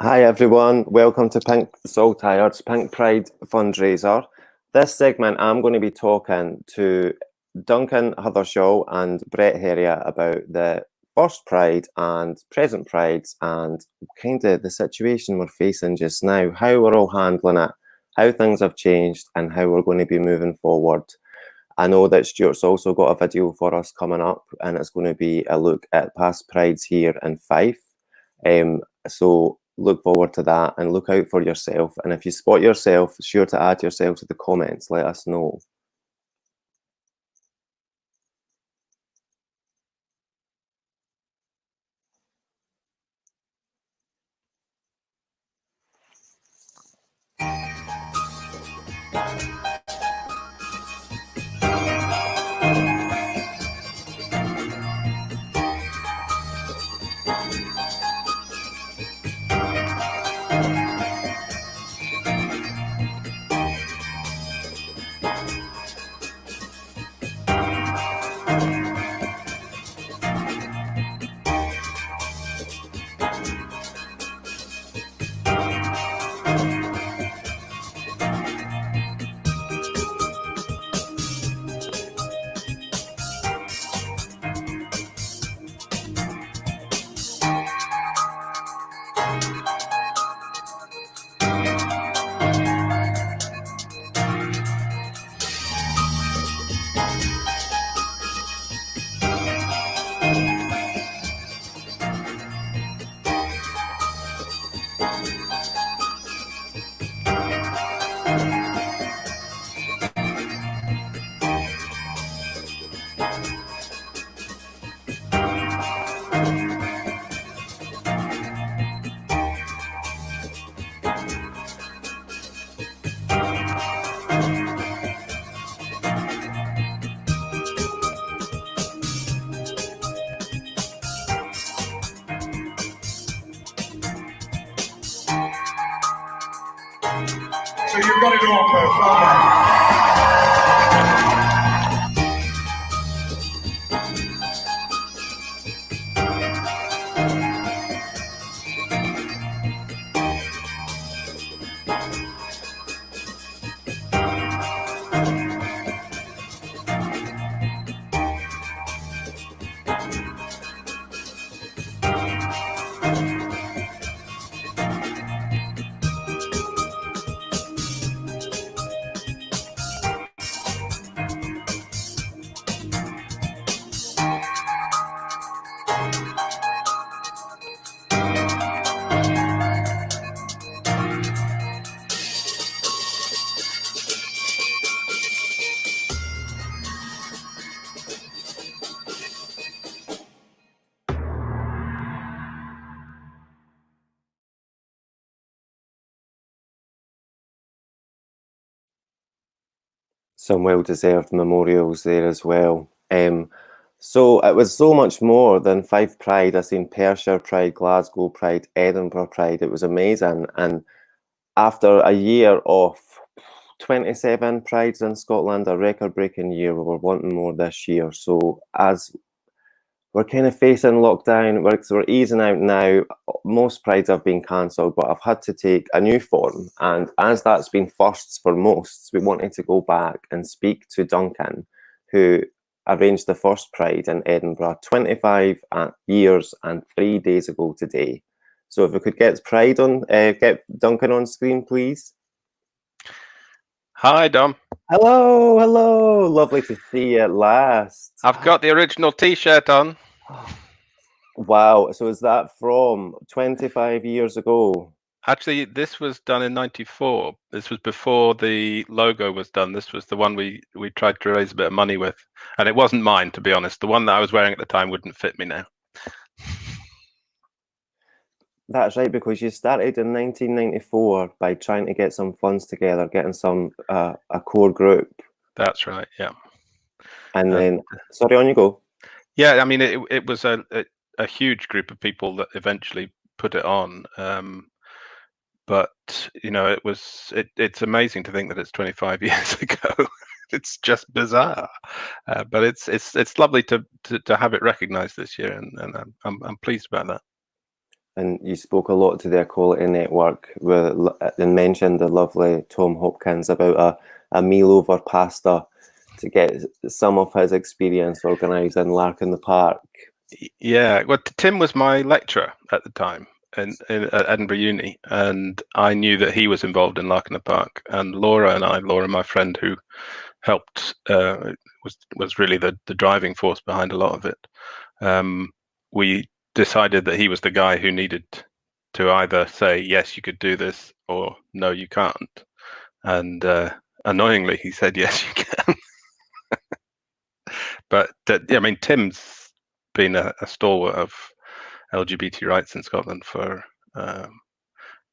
Hi everyone, welcome to Saltire's Pink Pride fundraiser. This segment I'm going to be talking to Duncan Hothersall and Brett Herriot about the first Pride and present Prides and kind of the situation we're facing just now, how we're all handling it, how things have changed and how we're going to be moving forward. I know that Stuart's also got a video for us coming up and it's going to be a look at past Prides here in Fife. So look forward to that and look out for yourself. And if you spot yourself, sure to add yourself to the comments. Let us know. So you've got it all first, well done. Some well-deserved memorials there as well. So it was so much more than Fife Pride. I've seen Perthshire Pride, Glasgow Pride, Edinburgh Pride. It was amazing. And after a year of 27 Prides in Scotland, a record-breaking year, we were wanting more this year. So as we're kind of facing lockdown, we're easing out now. Most Prides have been cancelled, but I've had to take a new form. And as that's been firsts for most, we wanted to go back and speak to Duncan, who arranged the first Pride in Edinburgh 25 years and 3 days ago today. So if we could get get Duncan on screen, please. Hi, Dom. Hello, hello. Lovely to see you at last. I've got the original T-shirt on. Wow. So is that from 25 years ago? Actually, this was done in '94. This was before the logo was done. This was the one we tried to raise a bit of money with. And it wasn't mine, to be honest. The one that I was wearing at the time wouldn't fit me now. That's right, because you started in 1994 by trying to get some funds together, getting some a core group. That's right, yeah. And then, sorry, on you go. Yeah, I mean, it was a huge group of people that eventually put it on. But you know, it's amazing to think that it's 25 years ago. It's just bizarre, but it's lovely to have it recognised this year, and I'm pleased about that. And you spoke a lot to the Equality Network and mentioned the lovely Tom Hopkins about a meal over pasta to get some of his experience organised in Lark in the Park. Yeah, well, Tim was my lecturer at the time at Edinburgh Uni, and I knew that he was involved in Lark in the Park. And Laura, my friend, who helped, was really the driving force behind a lot of it. We decided that he was the guy who needed to either say yes, you could do this, or no, you can't. And annoyingly, he said yes, you can. But yeah, I mean, Tim's been a stalwart of LGBT rights in Scotland for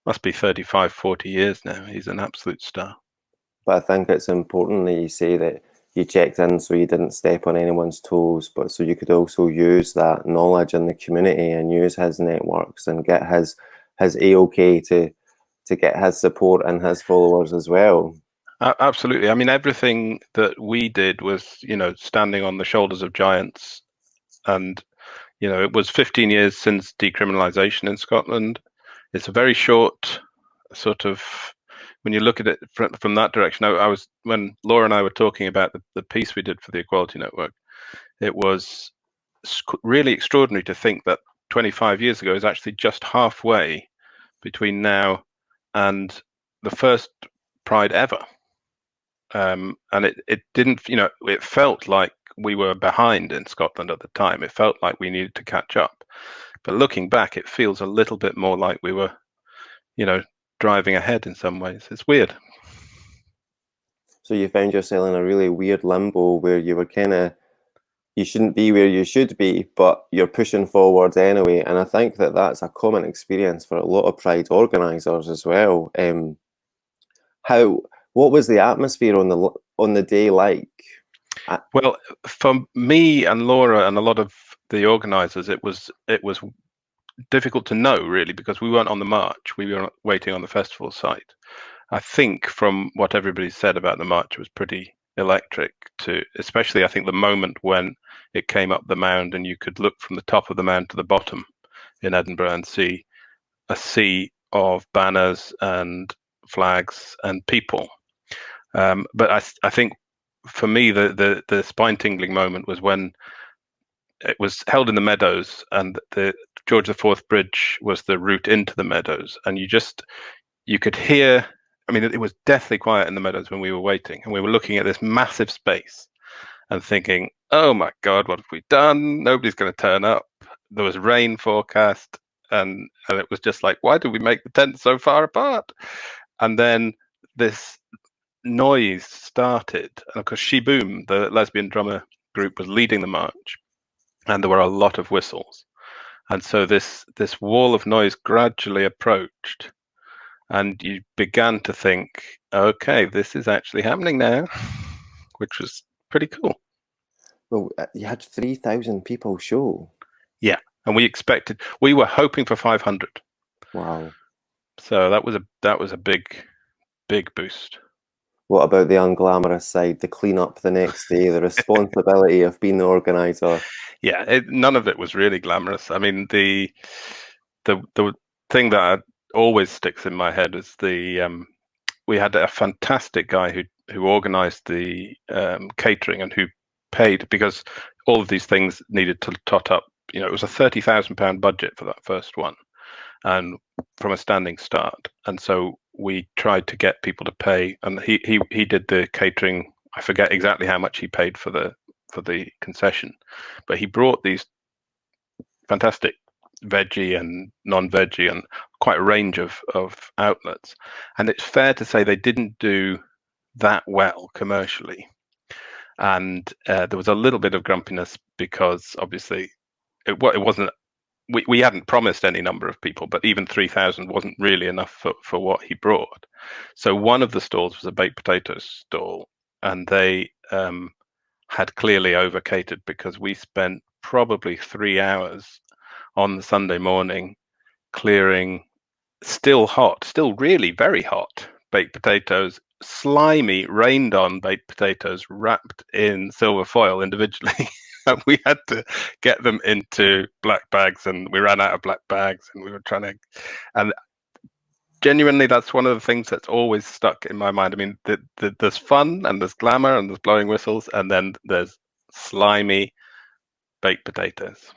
must be 35, 40 years now. He's an absolute star. But I think it's important that you say that you checked in so you didn't step on anyone's toes, but so you could also use that knowledge in the community and use his networks and get his AOK to get his support and his followers as well. Absolutely. I mean, everything that we did was, standing on the shoulders of giants. And, it was 15 years since decriminalisation in Scotland. It's a very short sort of, when you look at it from that direction. When Laura and I were talking about the piece we did for the Equality Network, it was really extraordinary to think that 25 years ago is actually just halfway between now and the first Pride ever. And it didn't, it felt like we were behind in Scotland at the time. It felt like we needed to catch up. But looking back, it feels a little bit more like we were, driving ahead in some ways. It's weird. So you found yourself in a really weird limbo where you were you shouldn't be where you should be, but you're pushing forward anyway. And I think that that's a common experience for a lot of Pride organisers as well. What was the atmosphere on the day like? Well, for me and Laura and a lot of the organisers, it was difficult to know really, because we weren't on the march. We were waiting on the festival site. I think from what everybody said about the march, it was pretty electric, especially I think the moment when it came up the mound and you could look from the top of the mound to the bottom in Edinburgh and see a sea of banners and flags and people. But I think for me the spine tingling moment was when it was held in the Meadows, and the George IV Bridge was the route into the Meadows, and you could hear. I mean, it was deathly quiet in the Meadows when we were waiting, and we were looking at this massive space and thinking, "Oh my God, what have we done? Nobody's going to turn up." There was rain forecast, and it was just like, why did we make the tent so far apart? And then this noise started, because She Boom, the lesbian drummer group, was leading the march, and there were a lot of whistles, and so this wall of noise gradually approached, and you began to think, okay, this is actually happening now, which was pretty cool. Well, you had 3,000 people show. Yeah, and we were hoping for 500. Wow. So that was a big boost. What about the unglamorous side, the cleanup the next day, the responsibility of being the organizer? Yeah, none of it was really glamorous. I mean, the thing that always sticks in my head is we had a fantastic guy who organized the catering and who paid, because all of these things needed to tot up. It was a £30,000 budget for that first one, and from a standing start. And so we tried to get people to pay, and he did the catering. I forget exactly how much he paid for the concession, but he brought these fantastic veggie and non-veggie and quite a range of outlets. And it's fair to say they didn't do that well commercially. And there was a little bit of grumpiness because obviously it wasn't, we hadn't promised any number of people, but even 3,000 wasn't really enough for what he brought. So one of the stalls was a baked potato stall, and they had clearly over-catered, because we spent probably 3 hours on the Sunday morning clearing still really very hot baked potatoes, slimy, rained on baked potatoes wrapped in silver foil individually. and we had to get them into black bags, and we ran out of black bags, and we were trying to, and genuinely, that's one of the things that's always stuck in my mind. I mean, there's fun and there's glamour and there's blowing whistles, and then there's slimy baked potatoes.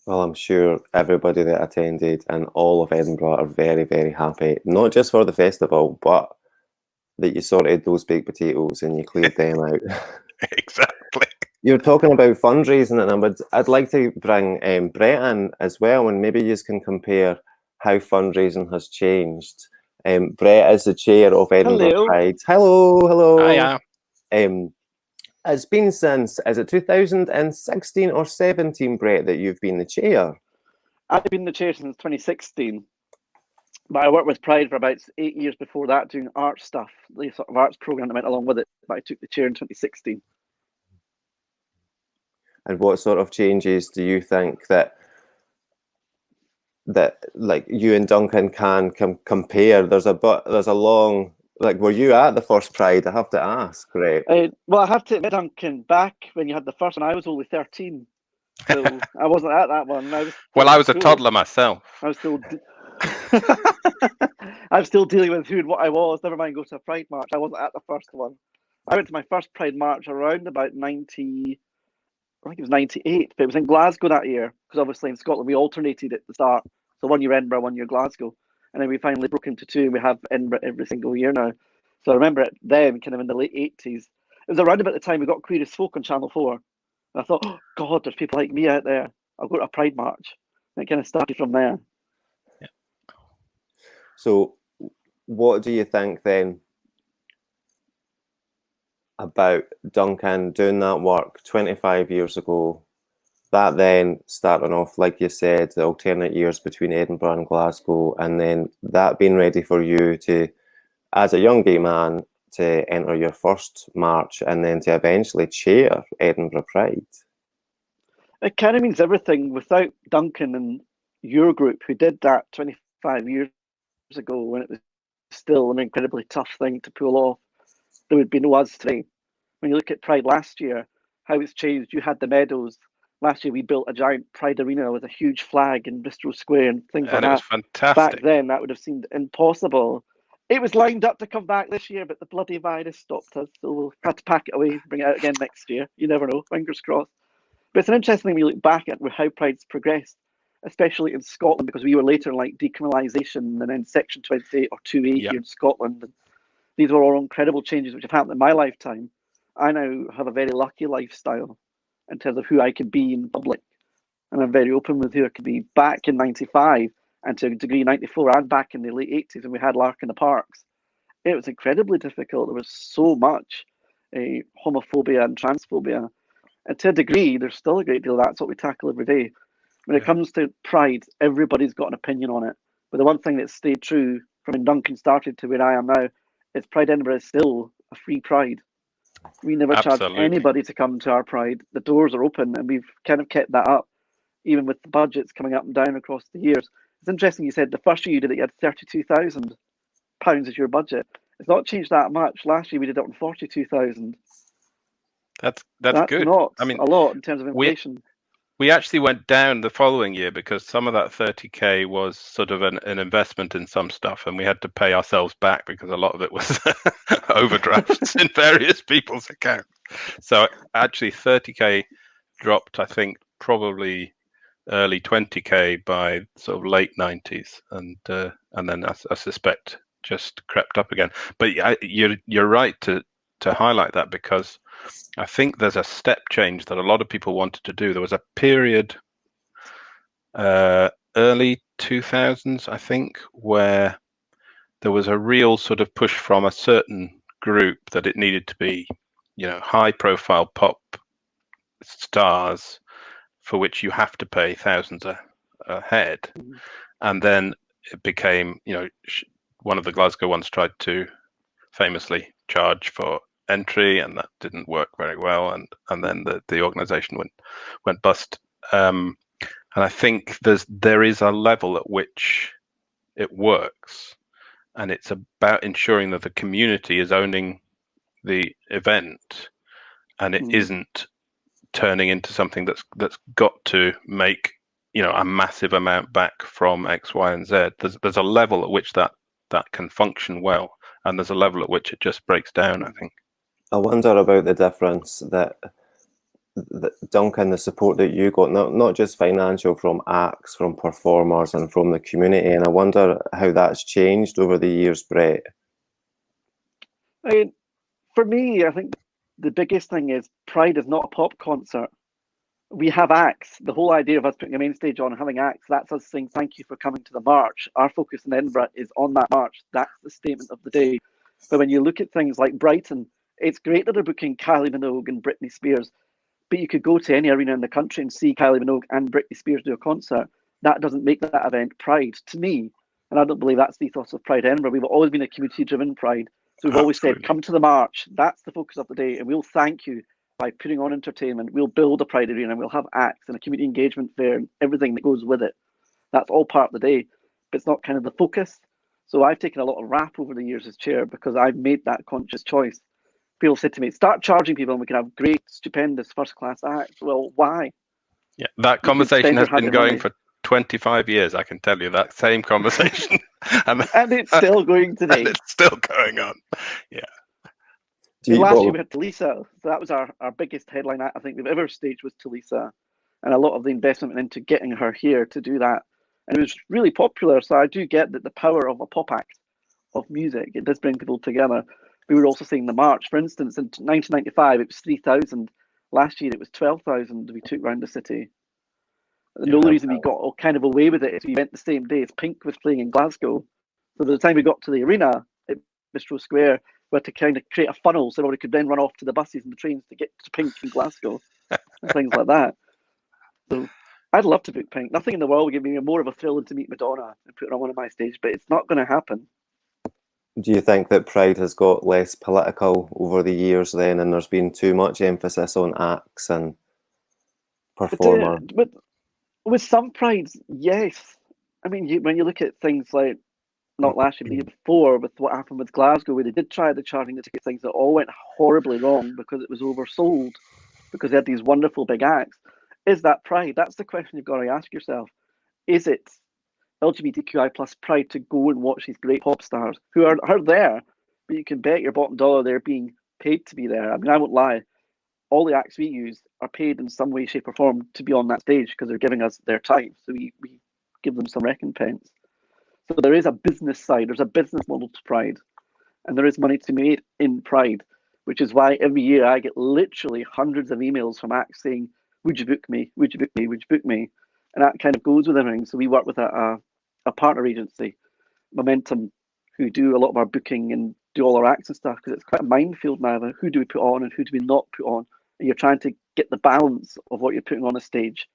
Well, I'm sure everybody that attended and all of Edinburgh are very, very happy, not just for the festival, but that you sorted those baked potatoes and you cleared them out. Exactly. You're talking about fundraising, and I'd like to bring Brett in as well, and maybe you can compare how fundraising has changed. Brett is the chair of Edinburgh Hello. Pride. Hello. Hiya. It's been since, is it 2016 or 17, Brett, that you've been the chair? I've been the chair since 2016, but I worked with Pride for about 8 years before that, doing art stuff, the sort of arts program that went along with it. But I took the chair in 2016. And what sort of changes do you think that like you and Duncan can compare? There's a long, like, were you at the first Pride? I have to ask, right? Well, I have to admit, Duncan, back when you had the first one, I was only 13, so I wasn't at that one. I was a toddler myself. I was still. I'm still dealing with who and what I was. Never mind, go to a Pride march. I wasn't at the first one. I went to my first Pride march around about 90. I think it was 98, but it was in Glasgow that year, because obviously in Scotland we alternated at the start. So 1 year Edinburgh, 1 year Glasgow. And then we finally broke into two, and we have Edinburgh every single year now. So I remember it then, kind of in the late 80s. It was around about the time we got Queer as Folk on Channel 4. And I thought, oh, God, there's people like me out there. I'll go to a Pride march. And it kind of started from there. Yeah. So what do you think then about Duncan doing that work 25 years ago, that then starting off, like you said, the alternate years between Edinburgh and Glasgow, and then that being ready for you to, as a young gay man, to enter your first march and then to eventually chair Edinburgh Pride? It kind of means everything. Without Duncan and your group, who did that 25 years ago when it was still an incredibly tough thing to pull off, there would be no us today. When you look at Pride last year, how it's changed. You had the meadows. Last year we built a giant Pride arena with a huge flag in Bristol Square and things like that. And it was fantastic. Back then, that would have seemed impossible. It was lined up to come back this year, but the bloody virus stopped us. So we'll have to pack it away, bring it out again next year. You never know, fingers crossed. But it's an interesting thing when you look back at how Pride's progressed, especially in Scotland, because we were later in like decriminalisation and then Section 28 or 2A here in Scotland. And these were all incredible changes which have happened in my lifetime. I now have a very lucky lifestyle in terms of who I can be in public. And I'm very open with who I could be. Back in 95 and to a degree 94 and back in the late 80s when we had Lark in the Parks, it was incredibly difficult. There was so much homophobia and transphobia. And to a degree, there's still a great deal of that's what we tackle every day. When it comes to Pride, everybody's got an opinion on it. But the one thing that stayed true from when Duncan started to where I am now is Pride Edinburgh is still a free Pride. We never charge anybody to come to our Pride. The doors are open, and we've kind of kept that up, even with the budgets coming up and down across the years. It's interesting you said the first year you did it, you had £32,000 as your budget. It's not changed that much. Last year we did it on 42,000. That's good. Not I mean, a lot in terms of inflation. We actually went down the following year because some of that 30k was sort of an investment in some stuff, and we had to pay ourselves back because a lot of it was overdrafts in various people's accounts. So actually 30k dropped, I think, probably early 20k by sort of late 90s, and then I suspect just crept up again. But you're right to highlight that, because I think there's a step change that a lot of people wanted to do. There was a period, early 2000s, I think, where there was a real sort of push from a certain group that it needed to be, high-profile pop stars for which you have to pay thousands a head. And then it became, one of the Glasgow ones tried to famously charge for entry, and that didn't work very well, and then the organization went bust. And I think there is a level at which it works, and it's about ensuring that the community is owning the event, and it isn't turning into something that's got to make, you know, a massive amount back from X, Y, and Z. There's a level at which that can function well, and there's a level at which it just breaks down, I think. I wonder about the difference that Duncan, the support that you got, not just financial, from acts, from performers, and from the community, and I wonder how that's changed over the years, Brett. I mean, for me, I think the biggest thing is Pride is not a pop concert. We have acts. The whole idea of us putting a main stage on and having acts, that's us saying thank you for coming to the march. Our focus in Edinburgh is on that march. That's the statement of the day. But when you look at things like Brighton, it's great that they're booking Kylie Minogue and Britney Spears, but you could go to any arena in the country and see Kylie Minogue and Britney Spears do a concert. That doesn't make that event Pride to me. And I don't believe that's the ethos of Pride Edinburgh. We've always been a community-driven Pride. So we've always said, come to the march. That's the focus of the day. And we'll thank you by putting on entertainment. We'll build a Pride arena. We'll have acts and a community engagement fair and everything that goes with it. That's all part of the day. But it's not kind of the focus. So I've taken a lot of rap over the years as chair because I've made that conscious choice. People said to me, start charging people and we can have great, stupendous, first-class acts. Well, why? Yeah, that conversation has been going for 25 years, I can tell you, that same conversation. And it's still going today. And it's still going on. Yeah. Last year we had Talisa. So that was our biggest headline act I think we've ever staged was Talisa. And a lot of the investment went into getting her here to do that. And it was really popular. So I do get that the power of a pop act, of music, it does bring people together. We were also seeing the march. For instance, in 1995, it was 3,000. Last year, it was 12,000 we took around the city. And the only reason we got all kind of away with it is we went the same day as Pink was playing in Glasgow. So by the time we got to the arena at Bistro Square, we had to kind of create a funnel so everybody could then run off to the buses and the trains to get to Pink in Glasgow and things like that. So I'd love to book Pink. Nothing in the world would give me more of a thrill than to meet Madonna and put her on one of my stage, but it's not going to happen. Do you think that Pride has got less political over the years then, and there's been too much emphasis on acts and performers? But with some Prides, yes. I mean, when you look at things like, not last year, but the year before, with what happened with Glasgow, where they did try the charging the ticket things that all went horribly wrong because it was oversold, because they had these wonderful big acts. Is that Pride? That's the question you've got to ask yourself. Is it LGBTQI plus Pride to go and watch these great pop stars who are there, but you can bet your bottom dollar they're being paid to be there? I mean, I won't lie. All the acts we use are paid in some way, shape, or form to be on that stage because they're giving us their time. So we give them some recompense. So there is a business side. There's a business model to Pride, and there is money to be made in Pride, which is why every year I get literally hundreds of emails from acts saying, "Would you book me? Would you book me? Would you book me?" And that kind of goes with everything. So we work with a partner agency, Momentum, who do a lot of our booking and do all our acts and stuff, because it's quite a minefield now. Who do we put on and who do we not put on? And you're trying to get the balance of what you're putting on a stage.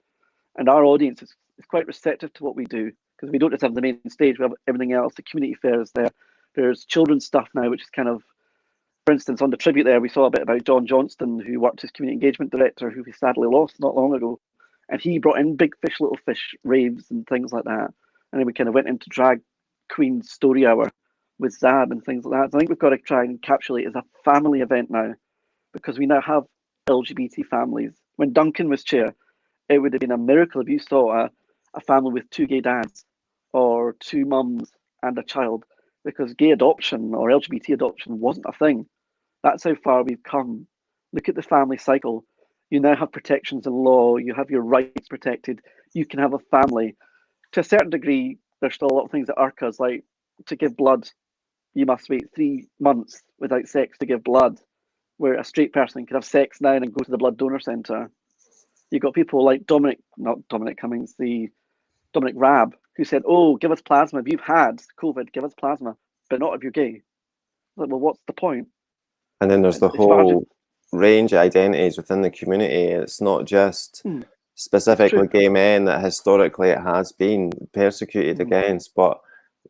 And our audience is quite receptive to what we do, because we don't just have the main stage, we have everything else. The community fairs there. There's children's stuff now, which is kind of, for instance, on the tribute there, we saw a bit about John Johnston, who worked as community engagement director, who we sadly lost not long ago. And he brought in Big Fish, Little Fish raves and things like that. And then we kind of went into Drag Queen Story Hour with Zab and things like that. So I think we've got to try and encapsulate it as a family event now, because we now have LGBT families. When Duncan was chair, it would have been a miracle if you saw a family with 2 gay dads or 2 mums and a child, because gay adoption or LGBT adoption wasn't a thing. That's how far we've come. Look at the family cycle. You now have protections in law. You have your rights protected. You can have a family. To a certain degree, there's still a lot of things that irk us, like to give blood, you must wait 3 months without sex to give blood, where a straight person can have sex now and go to the blood donor centre. You've got people like Dominic Raab, who said, "Oh, give us plasma. If you've had COVID, give us plasma, but not if you're gay." Like, well, what's the point? And then there's the whole range of identities within the community. It's not just specifically gay men that historically it has been persecuted against, but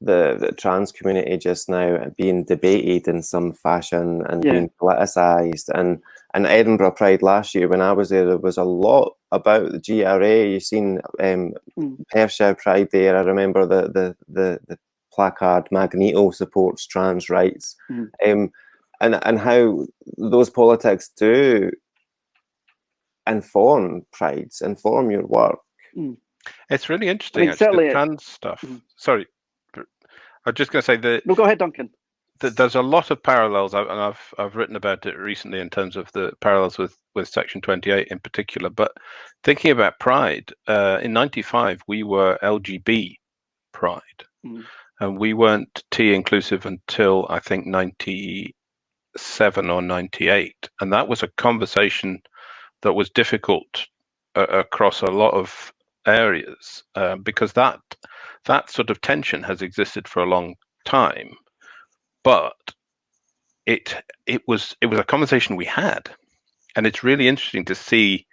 the trans community just now being debated in some fashion and being politicised. And Edinburgh Pride last year, when I was there was a lot about the GRA. You've seen Herriot Pride there. I remember the placard, Magneto supports trans rights. And how those politics do inform prides, inform your work. It's really I interesting, mean, actually, certainly. the trans stuff. Sorry, I was just going to say that. No, go ahead, Duncan. There's a lot of parallels, and I've written about it recently in terms of the parallels with Section 28 in particular. But thinking about Pride, in '95 we were LGB Pride, and we weren't T inclusive until I think '97 or '98, and that was a conversation that was difficult across a lot of areas because that sort of tension has existed for a long time. But it was a conversation we had, and it's really interesting to see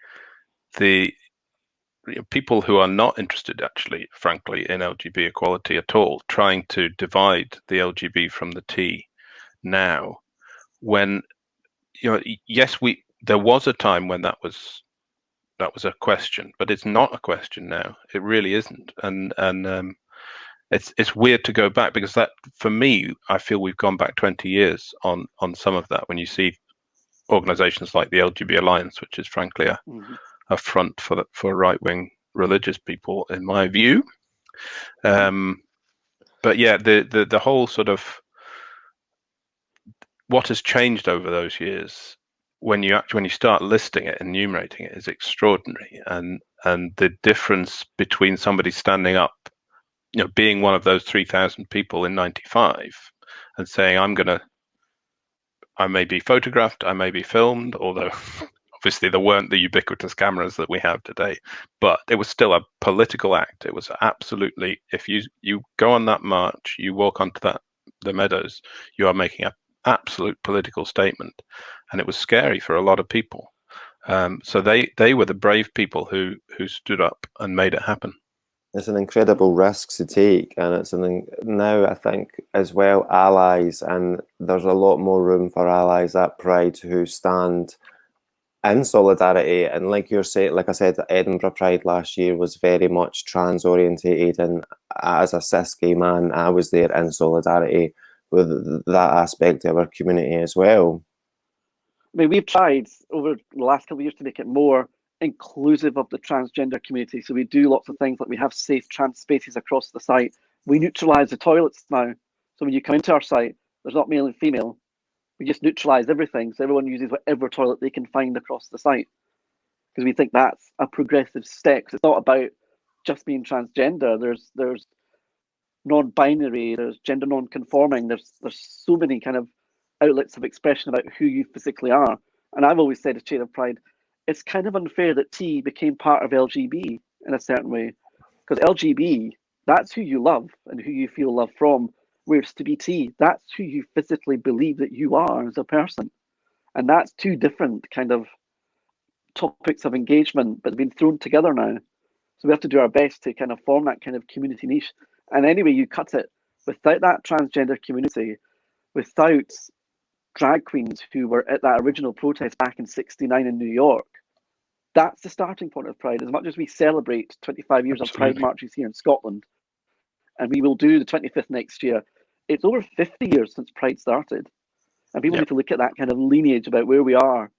the people who are not interested, actually, frankly, in LGB equality at all, trying to divide the LGB from the T now. When yes, there was a time when that was a question, but it's not a question now. It really isn't, and it's weird to go back because that, for me, I feel we've gone back 20 years on some of that. When you see organisations like the LGBT Alliance, which is frankly a front for right-wing religious people, in my view. But yeah, the whole sort of what has changed over those years, when you start listing it, enumerating it, is extraordinary, and the difference between somebody standing up, being one of those 3,000 people in '95 and saying, I may be photographed, I may be filmed, although obviously there weren't the ubiquitous cameras that we have today, but it was still a political act. It was absolutely, if you go on that march, you walk onto the meadows, you are making an absolute political statement, and it was scary for a lot of people. So they were the brave people who stood up and made it happen. It's an incredible risk to take, and it's now I think as well allies, and there's a lot more room for allies at Pride who stand in solidarity. And like I said, Edinburgh Pride last year was very much trans orientated, and as a cis gay man, I was there in solidarity with that aspect of our community as well. I mean, we've tried over the last couple of years to make it more inclusive of the transgender community. So we do lots of things, like we have safe trans spaces across the site. We neutralise the toilets now. So when you come into our site, there's not male and female. We just neutralise everything. So everyone uses whatever toilet they can find across the site. Because we think that's a progressive step. It's not about just being transgender. There's non-binary, there's gender non-conforming. There's so many kind of outlets of expression about who you physically are. And I've always said as chair of Pride, it's kind of unfair that T became part of LGB in a certain way, because LGB, that's who you love and who you feel love from, whereas to be T, that's who you physically believe that you are as a person. And that's two different kind of topics of engagement, but they've been thrown together now. So we have to do our best to kind of form that kind of community niche. And anyway, you cut it, without that transgender community, without drag queens who were at that original protest back in '69 in New York, that's the starting point of Pride. As much as we celebrate 25 years of Pride marches here in Scotland, and we will do the 25th next year, it's over 50 years since Pride started. And people need to look at that kind of lineage about where we are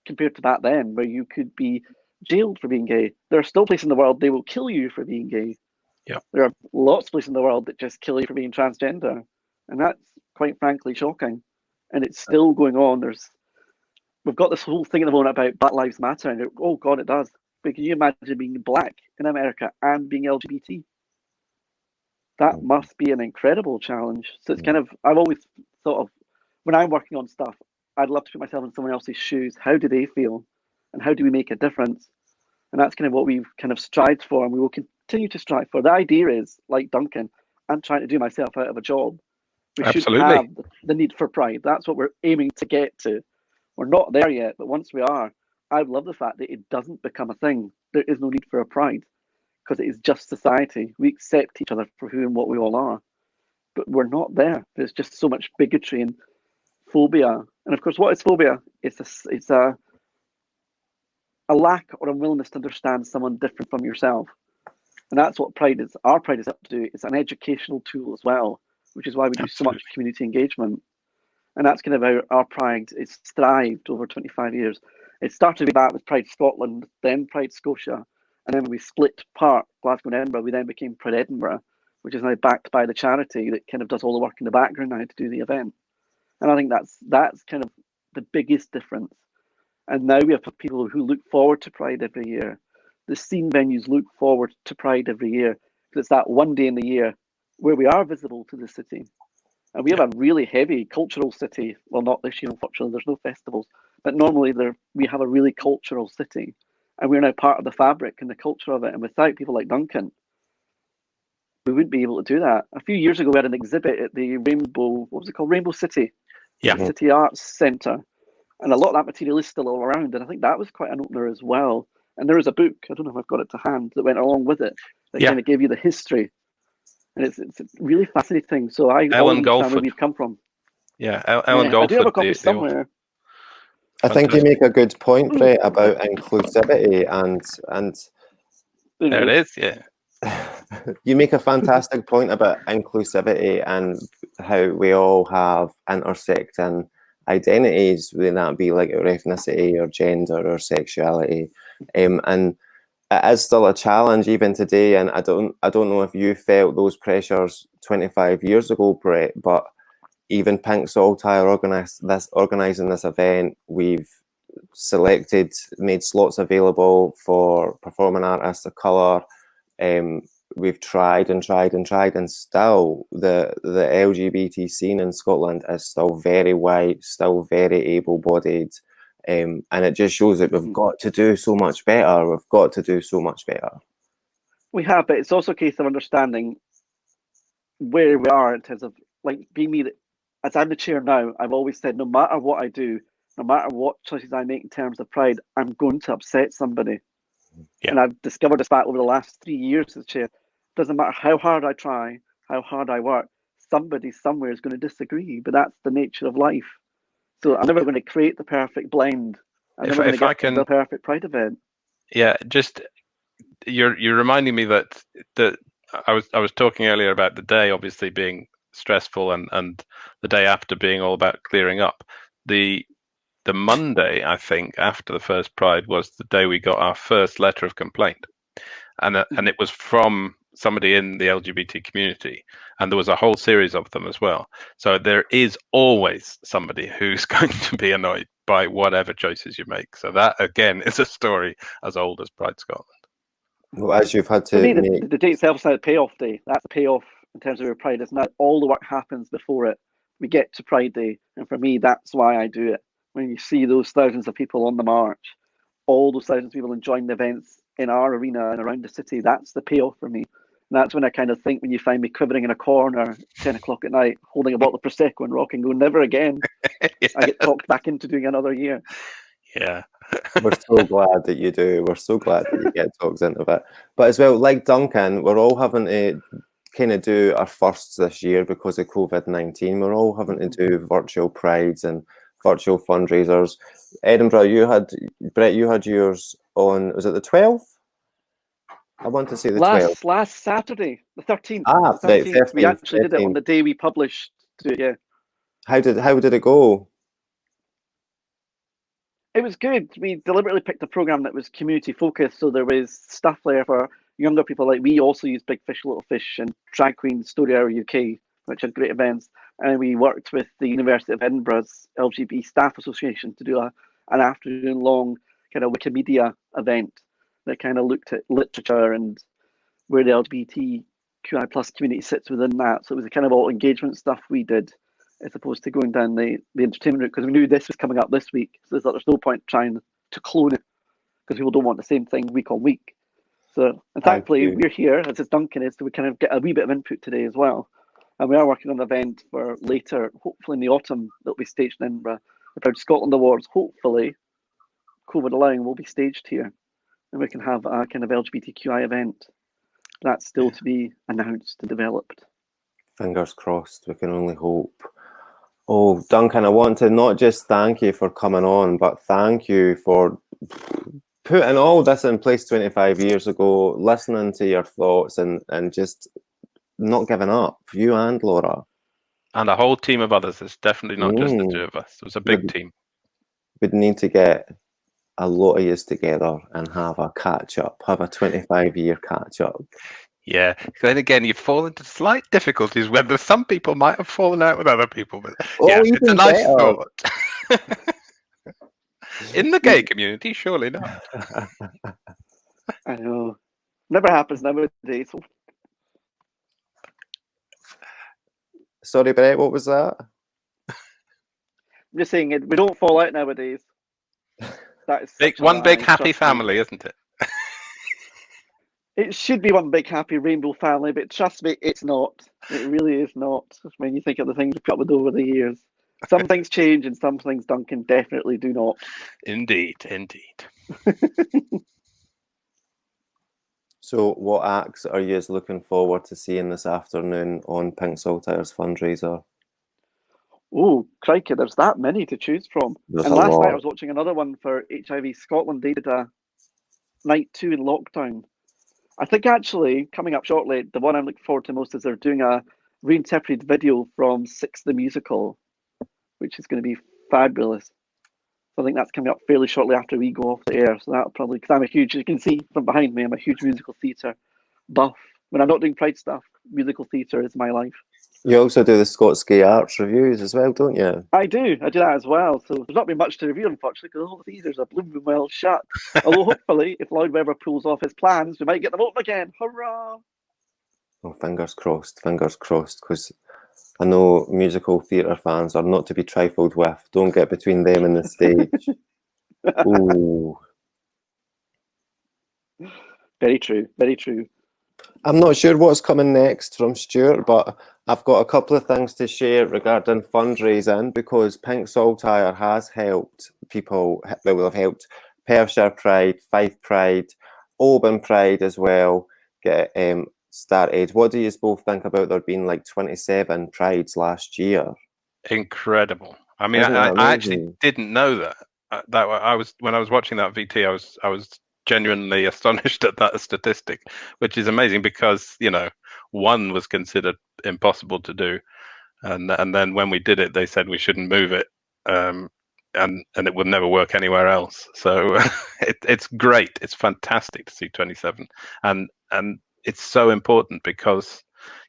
compared to back then, where you could be jailed for being gay. There are still places in the world they will kill you for being gay. There are lots of places in the world that just kill you for being transgender. And that's quite frankly shocking. And it's still going on. We've got this whole thing at the moment about Black Lives Matter, and oh God, it does. But can you imagine being black in America and being LGBT? That must be an incredible challenge. So it's kind of, I've always thought of, when I'm working on stuff, I'd love to put myself in someone else's shoes. How do they feel? And how do we make a difference? And that's kind of what we've kind of strived for, and we will continue to strive for. The idea is, like Duncan, I'm trying to do myself out of a job. We should have the need for Pride. That's what we're aiming to get to. We're not there yet, but once we are, I love the fact that it doesn't become a thing. There is no need for a Pride, because it is just society. We accept each other for who and what we all are. But we're not there. There's just so much bigotry and phobia. And of course, what is phobia? It's a lack or unwillingness to understand someone different from yourself. And that's what Pride is. Our Pride is up to do. It's an educational tool as well, which is why we do so much community engagement. And that's kind of how our Pride is thrived over 25 years. It started with that with Pride Scotland, then Pride Scotia, and then when we split apart Glasgow and Edinburgh, we then became Pride Edinburgh, which is now backed by the charity that kind of does all the work in the background now to do the event. And I think that's kind of the biggest difference. And now we have people who look forward to Pride every year. The scene venues look forward to Pride every year because it's that one day in the year where we are visible to the city. And we have a really heavy cultural city. Well, not this year, unfortunately, there's no festivals. But normally we have a really cultural city. And we're now part of the fabric and the culture of it. And without people like Duncan, we wouldn't be able to do that. A few years ago, we had an exhibit at the Rainbow, what was it called? Rainbow City. Yeah. City Arts Centre. And a lot of that material is still all around. And I think that was quite an opener as well. And there is a book, I don't know if I've got it to hand, that went along with it, that kind of gave you the history. And it's really fascinating. So I Ellen understand where Goldford. we've come from. Yeah, Ellen Goldford. I do have a copy somewhere. I think you make a good point, Brett, about inclusivity and there it is, yeah. You make a fantastic point about inclusivity and how we all have intersecting identities, whether that be like our ethnicity or gender or sexuality, and it is still a challenge even today. And I don't know if you felt those pressures 25 years ago, Brett, but even Pink Saltire organising this event, we've made slots available for performing artists of colour. We've tried and still the LGBT scene in Scotland is still very white, still very able-bodied, and it just shows that we've got to do so much better. We've got to do so much better. We have, but it's also a case of understanding where we are in terms of like being me. As I'm the chair now, I've always said no matter what I do, no matter what choices I make in terms of Pride, I'm going to upset somebody. Yeah. And I've discovered this fact over the last 3 years as chair. Doesn't matter how hard I try, how hard I work, somebody somewhere is going to disagree, but that's the nature of life. So I'm never going to create the perfect blend. I'm never going to get the perfect Pride event. Yeah, just you're reminding me that I was talking earlier about the day obviously being stressful and the day after being all about clearing up. The Monday, I think, after the first Pride was the day we got our first letter of complaint, and it was from somebody in the LGBT community, and there was a whole series of them as well. So there is always somebody who's going to be annoyed by whatever choices you make. So that again is a story as old as Pride Scotland. Well, as you've had to, for me, the day itself is now the payoff day. That's the payoff in terms of your Pride. It's not all the work happens before it. We get to Pride Day, and for me, that's why I do it. When you see those thousands of people on the march, all those thousands of people enjoying the events in our arena and around the city, that's the payoff for me. And that's when I kind of think when you find me quivering in a corner 10 o'clock at night, holding a bottle of Prosecco and rocking, go, never again. Yes. I get talked back into doing another year. Yeah. We're so glad that you do. We're so glad that you get talked into it. But as well, like Duncan, we're all having to kind of do our firsts this year because of COVID-19. We're all having to do virtual prides and virtual fundraisers. Edinburgh, Brett, you had yours on, was it the 12th? I want to say the 12th. Last Saturday, the 13th. Ah, the 13th. 13th. We actually 13th. Did it on the day we published it, yeah. How did it go? It was good. We deliberately picked a program that was community focused, so there was stuff there for younger people. Like we also used Big Fish, Little Fish and Drag Queen Story Hour UK, which had great events. And we worked with the University of Edinburgh's LGBT Staff Association to do an afternoon long kind of Wikimedia event that kind of looked at literature and where the LGBTQI plus community sits within that. So it was the kind of all engagement stuff we did, as opposed to going down the entertainment route, because we knew this was coming up this week. So there's no point trying to clone it, because people don't want the same thing week on week. So, and thankfully we're here, as Duncan is, so we kind of get a wee bit of input today as well. And we are working on an event for later, hopefully in the autumn, that'll be staged in Edinburgh. The Proud Scotland Awards, hopefully, COVID allowing, will be staged here. And we can have a kind of LGBTQI event. That's still to be announced and developed. Fingers crossed, we can only hope. Oh, Duncan, I want to not just thank you for coming on, but thank you for putting all this in place 25 years ago, listening to your thoughts and just not giving up, you and Laura. And a whole team of others. It's definitely not just the two of us. It was a big team. We'd need to get a lot of years together and have a catch up, have a 25-year catch up. Yeah. Then again, you fall into slight difficulties whether some people might have fallen out with other people. But yeah, Oh, it's a even nice better. thought. In the gay community, surely not. I know. Never happens nowadays. Sorry, Brett, what was that? I'm just saying we don't fall out nowadays. That is such a One big lie, happy trust me. family, isn't it? It should be one big happy rainbow family, but trust me, it's not. It really is not. When you think of the things we've put up with over the years, some things change and some things, Duncan, definitely do not. Indeed, indeed. So what acts are you looking forward to seeing this afternoon on Pink Saltire's fundraiser? Oh, crikey, there's that many to choose from. There's And a last night I lot. was watching another one for HIV Scotland. They did a night 2 in lockdown. I think actually, coming up shortly, the one I'm looking forward to most is they're doing a reinterpreted video from Six the Musical, which is going to be fabulous. So I think that's coming up fairly shortly after we go off the air. So that'll probably, because I'm a huge, you can see from behind me, I'm a huge musical theatre buff. When I'm not doing Pride stuff, musical theatre is my life. You also do the Scots Gay Arts reviews as well, don't you? I do that as well. So there's not been much to review, unfortunately, because all the theatres are blooming well shut. Although hopefully, if Lloyd Webber pulls off his plans, we might get them open again. Hurrah! Oh, fingers crossed, because I know musical theatre fans are not to be trifled with. Don't get between them and the stage. Ooh. Very true, very true. I'm not sure what's coming next from Stuart, but I've got a couple of things to share regarding fundraising, because Pink Saltire has helped people, well, will have helped Perthshire Pride, Fife Pride, Oban Pride as well get started. What do you both think about there being like 27 prides last year? Incredible. I mean, Isn't that I actually amazing? didn't know that. That I was when I was watching that VT, I was genuinely astonished at that statistic, which is amazing because one was considered impossible to do, and then when we did it, they said we shouldn't move it, and it would never work anywhere else. So it's great. It's fantastic to see 27, and it's so important because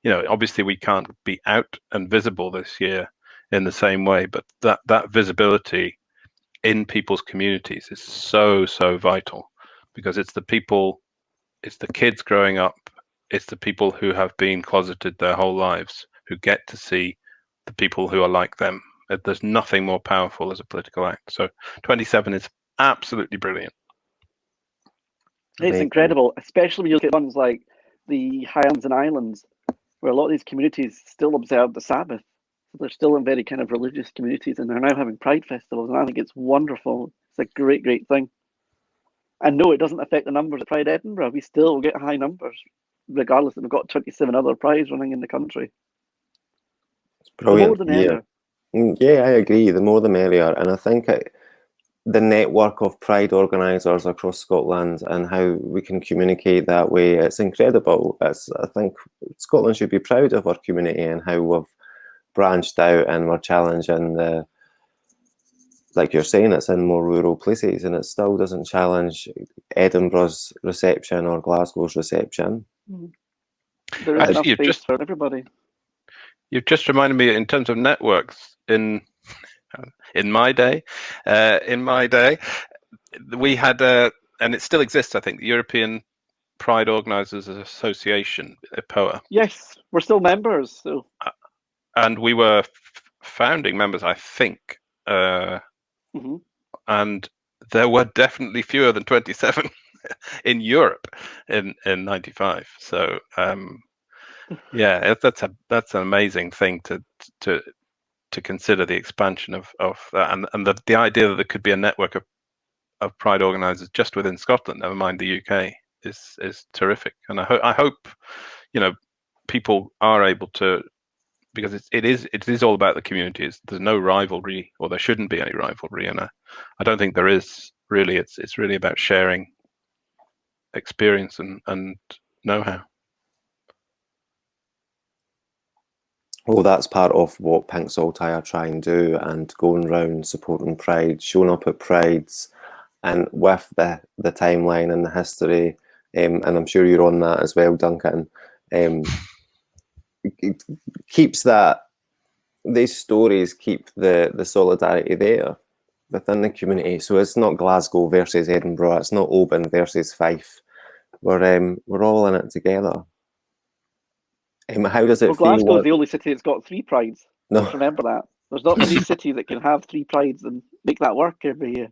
obviously we can't be out and visible this year in the same way, but that visibility in people's communities is so vital, because it's the people, it's the kids growing up, it's the people who have been closeted their whole lives who get to see the people who are like them. There's nothing more powerful as a political act. So 27 is absolutely brilliant. It's Amazing. incredible, especially when you look at ones like the Highlands and Islands, where a lot of these communities still observe the Sabbath. So they're still in very kind of religious communities, and they're now having Pride festivals, and I think it's wonderful. It's a great, great thing. And no, it doesn't affect the numbers at Pride Edinburgh. We still get high numbers, regardless that we've got 27 other prides running in the country. It's brilliant. The more the merrier. Yeah, I agree. The more the merrier. And I think the network of Pride organisers across Scotland and how we can communicate that way, it's incredible. I think Scotland should be proud of our community and how we've branched out and we're challenging like you're saying, it's in more rural places, and it still doesn't challenge Edinburgh's reception or Glasgow's reception. There is enough space for everybody. You've just reminded me, in terms of networks, in my day, we had and it still exists, I think, the European Pride Organisers Association, EPOA. Yes, we're still members. So, and we were founding members, I think. And there were definitely fewer than 27 in Europe in 95. So yeah, that's an amazing thing to consider, the expansion of that, and the idea that there could be a network of Pride organisers just within Scotland, never mind the UK, is terrific. And I hope people are able to, because it is all about the communities. There's no rivalry, or there shouldn't be any rivalry, and I don't think there is really. It's really about sharing experience and know-how. Well, that's part of what Pink Saltire try and do, and going around supporting Pride, showing up at Prides, and with the timeline and the history, and I'm sure you're on that as well, Duncan, it keeps that, these stories keep the solidarity there within the community. So it's not Glasgow versus Edinburgh, it's not Oban versus Fife. We're all in it together. How does it Well, feel? Glasgow is the only city that's got 3 prides. No. Let's remember that. There's not many cities that can have 3 prides and make that work every year.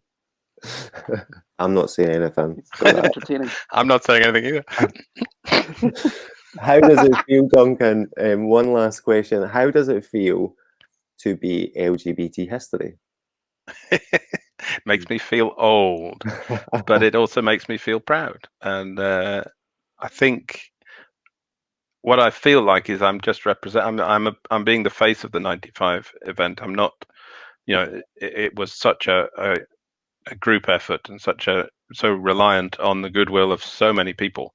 I'm not saying anything. It's kind of entertaining. I'm not saying anything either. How does it feel, Duncan? One last question. How does it feel to be LGBT history? Makes me feel old, but it also makes me feel proud. And I think what I feel like is I'm just I'm being the face of the 95 event. I'm not, it was such a group effort and so reliant on the goodwill of so many people,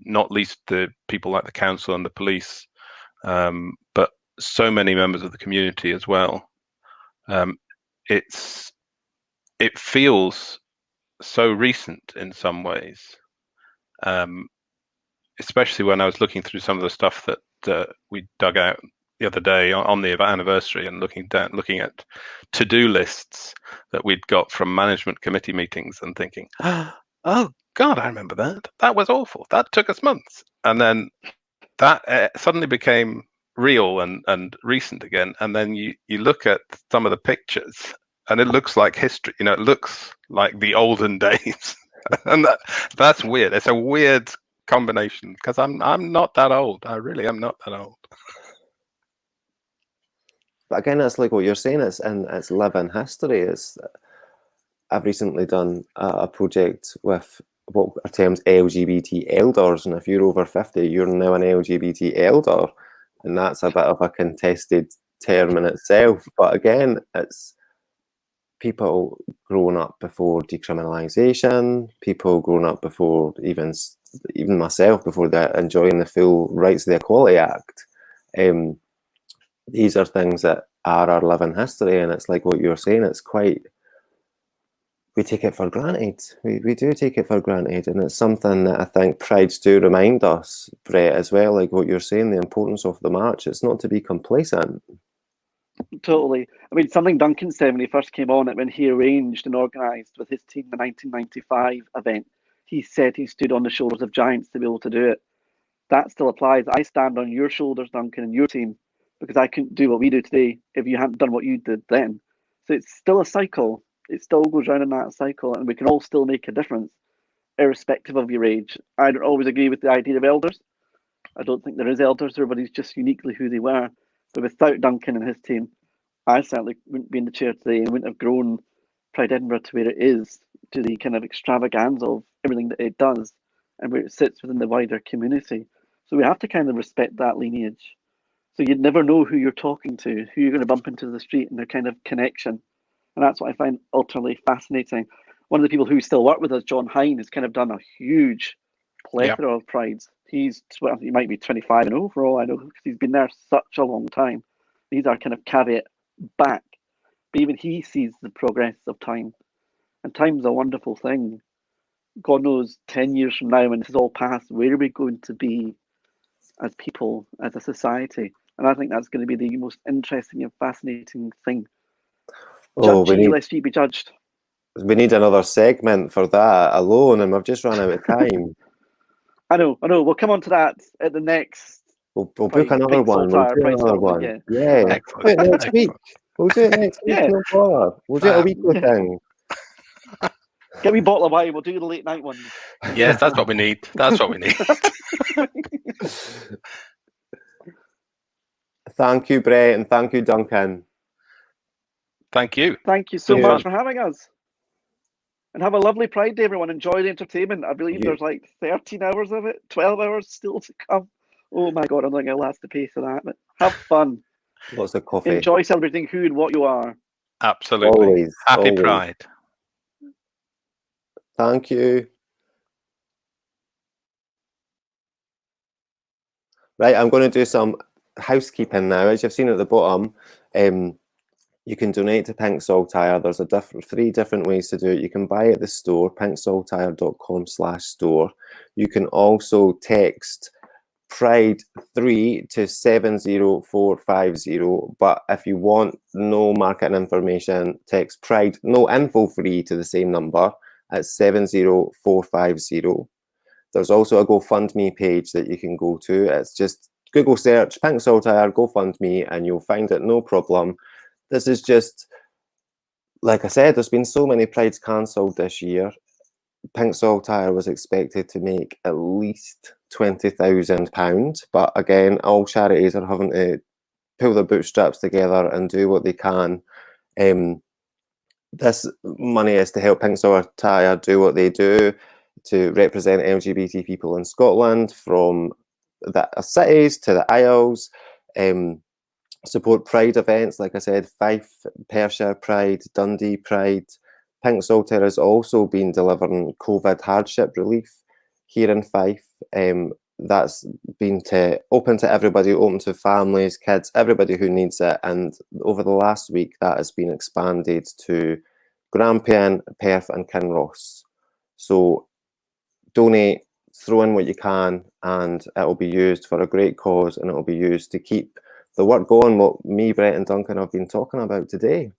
not least the people like the council and the police, but so many members of the community as well. It feels so recent in some ways, especially when I was looking through some of the stuff that we dug out the other day on the anniversary, and looking at to-do lists that we'd got from management committee meetings, and thinking, oh God, I remember that. That was awful. That took us months. And then that suddenly became real and recent again. And then you look at some of the pictures, and it looks like history. It looks like the olden days. And that's weird. It's a weird combination, because I'm not that old. I really am not that old. But again, it's like what you're saying. It's living history. I've recently done a project with what are termed LGBT elders, and if you're over 50, you're now an LGBT elder, and that's a bit of a contested term in itself. But again, it's people growing up before decriminalisation, people growing up before even myself, before enjoying the full rights of the Equality Act. These are things that are our living history, and it's like what you're saying, it's quite, we take it for granted. We do take it for granted, and it's something that I think prides do remind us, Brett, as well, like what you're saying, the importance of the march. It's not to be complacent. Totally. I mean, something Duncan said when he first came on it, when he arranged and organised with his team the 1995 event, he said he stood on the shoulders of giants to be able to do it. That still applies. I stand on your shoulders, Duncan, and your team, because I couldn't do what we do today if you hadn't done what you did then. So it's still a cycle. It still goes round in that cycle, and we can all still make a difference, irrespective of your age. I don't always agree with the idea of elders. I don't think there is elders. Everybody's just uniquely who they were. But without Duncan and his team, I certainly wouldn't be in the chair today and wouldn't have grown Pride Edinburgh to where it is, to the kind of extravaganza of everything that it does and where it sits within the wider community. So we have to kind of respect that lineage. So you'd never know who you're talking to, who you're going to bump into the street, and their kind of connection. And that's what I find utterly fascinating. One of the people who still work with us, John Hine, has kind of done a huge plethora of prides. He might be 25 and overall, I know, because he's been there such a long time. These are kind of caveat back. But even he sees the progress of time. And time's a wonderful thing. God knows, 10 years from now, when this is all past, where are we going to be as people, as a society? And I think that's going to be the most interesting and fascinating thing. Judge ye, lest ye be judged. We need another segment for that alone, and we've just run out of time. I know. We'll come on to that at the next. We'll book another one. Saltire, we'll do another one. Yeah. Excellent. Do it next week. We'll do it next week. No bother. We'll do it a weekly thing. Get me a bottle of wine. We'll do the late night ones. Yes, that's what we need. That's what we need. Thank you, Brett, and thank you, Duncan. Thank you. Thank you so much for having us. And have a lovely Pride Day, everyone. Enjoy the entertainment. I believe there's like 13 hours of it, 12 hours still to come. Oh my God, I'm not going to last the pace of that. But have fun. Lots of coffee. Enjoy celebrating who and what you are. Absolutely. Always. Happy always. Pride. Thank you. Right, I'm going to do some housekeeping now. As you've seen at the bottom, You can donate to Pink Saltire. There's three different ways to do it. You can buy at the store, pinksaltire.com/store. You can also text Pride 3 to 70450. But if you want no marketing information, text Pride no info free to the same number at 70450. There's also a GoFundMe page that you can go to. It's just Google search Pink Saltire GoFundMe and you'll find it, no problem. This is just, like I said, there's been so many Prides cancelled this year. Pink Saltire was expected to make at least £20,000, but again, all charities are having to pull their bootstraps together and do what they can. This money is to help Pink Saltire do what they do, to represent LGBT people in Scotland, from the cities to the Isles, support Pride events, like I said, Fife, Perthshire Pride, Dundee Pride. Pink Saltire has also been delivering COVID hardship relief here in Fife. That's been open to everybody, open to families, kids, everybody who needs it. And over the last week, that has been expanded to Grampian, Perth and Kinross. So donate, throw in what you can, and it will be used for a great cause, and it will be used to keep the work going, what me, Brett and Duncan have been talking about today.